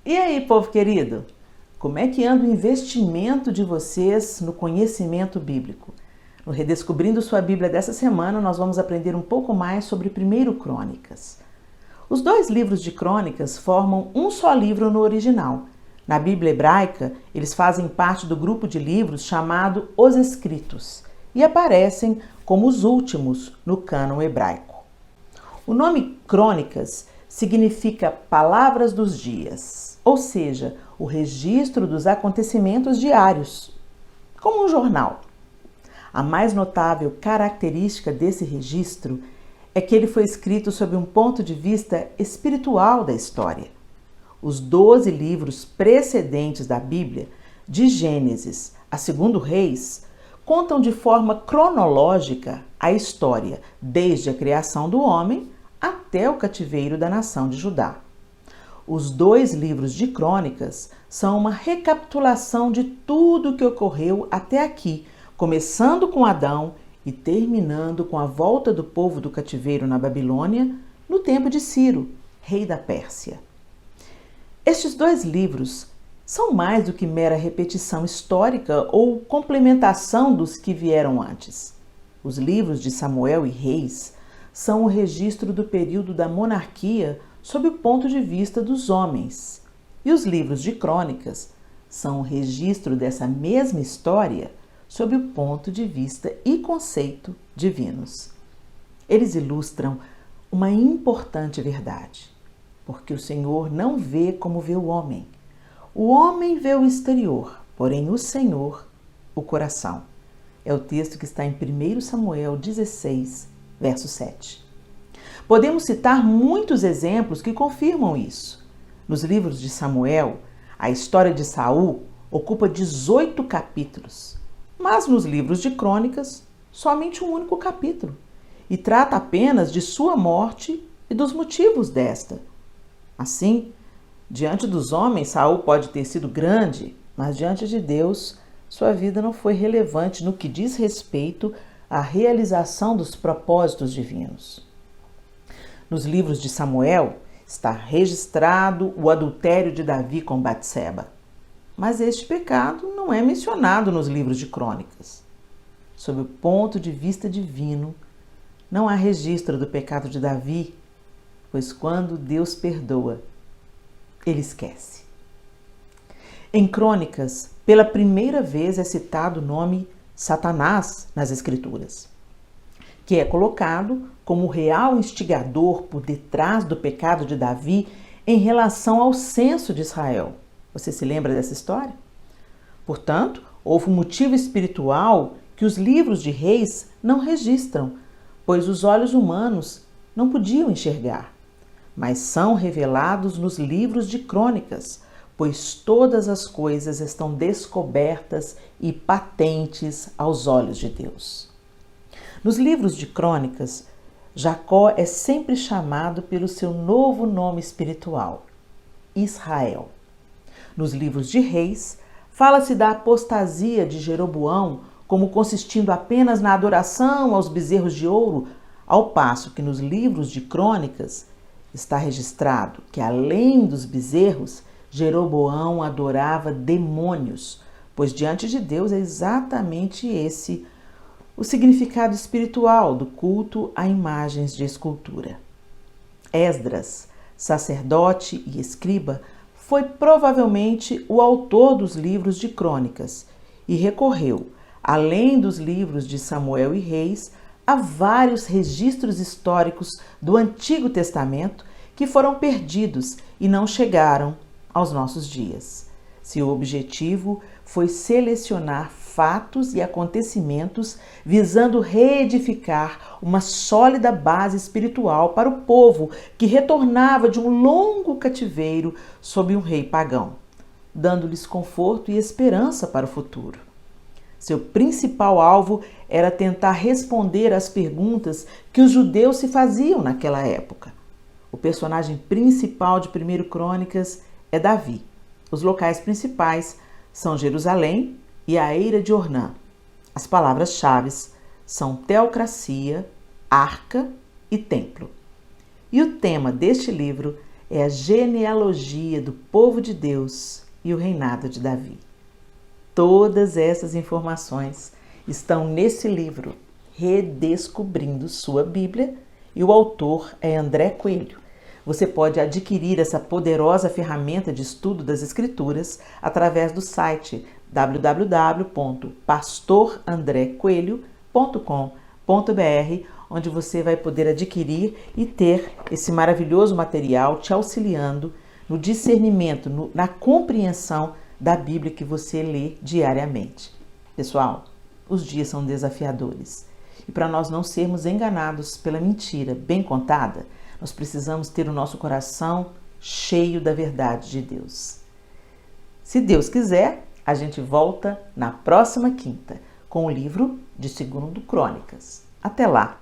E aí, povo querido? Como é que anda o investimento de vocês no conhecimento bíblico? No Redescobrindo Sua Bíblia dessa semana, nós vamos aprender um pouco mais sobre 1 Crônicas. Os dois livros de Crônicas formam um só livro no original. Na Bíblia hebraica, eles fazem parte do grupo de livros chamado Os Escritos e aparecem como os últimos no cânon hebraico. O nome Crônicas significa Palavras dos Dias, ou seja, o registro dos acontecimentos diários, como um jornal. A mais notável característica desse registro é que ele foi escrito sob um ponto de vista espiritual da história. Os 12 livros precedentes da Bíblia, de Gênesis a 2 Reis, contam de forma cronológica a história desde a criação do homem até o cativeiro da nação de Judá. Os 2 livros de Crônicas são uma recapitulação de tudo o que ocorreu até aqui, começando com Adão e terminando com a volta do povo do cativeiro na Babilônia no tempo de Ciro, rei da Pérsia. Estes 2 livros são mais do que mera repetição histórica ou complementação dos que vieram antes. Os livros de Samuel e Reis são o registro do período da monarquia sob o ponto de vista dos homens. E os livros de Crônicas são o registro dessa mesma história sob o ponto de vista e conceito divinos. Eles ilustram uma importante verdade, porque o Senhor não vê como vê o homem. O homem vê o exterior, porém o Senhor, o coração. É o texto que está em 1 Samuel 16, verso 7. Podemos citar muitos exemplos que confirmam isso. Nos livros de Samuel, a história de Saul ocupa 18 capítulos, mas nos livros de Crônicas, somente um único capítulo, e trata apenas de sua morte e dos motivos desta. Assim, diante dos homens, Saul pode ter sido grande, mas diante de Deus, sua vida não foi relevante no que diz respeito à realização dos propósitos divinos. Nos livros de Samuel está registrado o adultério de Davi com Batseba, mas este pecado não é mencionado nos livros de Crônicas. Sob o ponto de vista divino, não há registro do pecado de Davi, pois quando Deus perdoa, ele esquece. Em Crônicas, pela primeira vez é citado o nome Satanás nas Escrituras, que é colocado como o real instigador por detrás do pecado de Davi em relação ao censo de Israel. Você se lembra dessa história? Portanto, houve um motivo espiritual que os livros de Reis não registram, pois os olhos humanos não podiam enxergar, mas são revelados nos livros de Crônicas, pois todas as coisas estão descobertas e patentes aos olhos de Deus. Nos livros de Crônicas, Jacó é sempre chamado pelo seu novo nome espiritual, Israel. Nos livros de Reis, fala-se da apostasia de Jeroboão como consistindo apenas na adoração aos bezerros de ouro, ao passo que nos livros de Crônicas está registrado que, além dos bezerros, Jeroboão adorava demônios, pois diante de Deus é exatamente esse o significado espiritual do culto a imagens de escultura. Esdras, sacerdote e escriba, foi provavelmente o autor dos livros de Crônicas e recorreu, além dos livros de Samuel e Reis, a vários registros históricos do Antigo Testamento que foram perdidos e não chegaram aos nossos dias. Seu objetivo foi selecionar fatos e acontecimentos visando reedificar uma sólida base espiritual para o povo que retornava de um longo cativeiro sob um rei pagão, dando-lhes conforto e esperança para o futuro. Seu principal alvo era tentar responder às perguntas que os judeus se faziam naquela época. O personagem principal de 1 Crônicas é Davi. Os locais principais são Jerusalém e a Eira de Ornã. As palavras-chave são teocracia, arca e templo. E o tema deste livro é a genealogia do povo de Deus e o reinado de Davi. Todas essas informações estão nesse livro, Redescobrindo Sua Bíblia, e o autor é André Coelho. Você pode adquirir essa poderosa ferramenta de estudo das Escrituras através do site www.pastorandrecoelho.com.br, onde você vai poder adquirir e ter esse maravilhoso material te auxiliando no discernimento, na compreensão da Bíblia que você lê diariamente. Pessoal, os dias são desafiadores e para nós não sermos enganados pela mentira bem contada, nós precisamos ter o nosso coração cheio da verdade de Deus. Se Deus quiser, a gente volta na próxima quinta com o livro de 2 Crônicas. Até lá!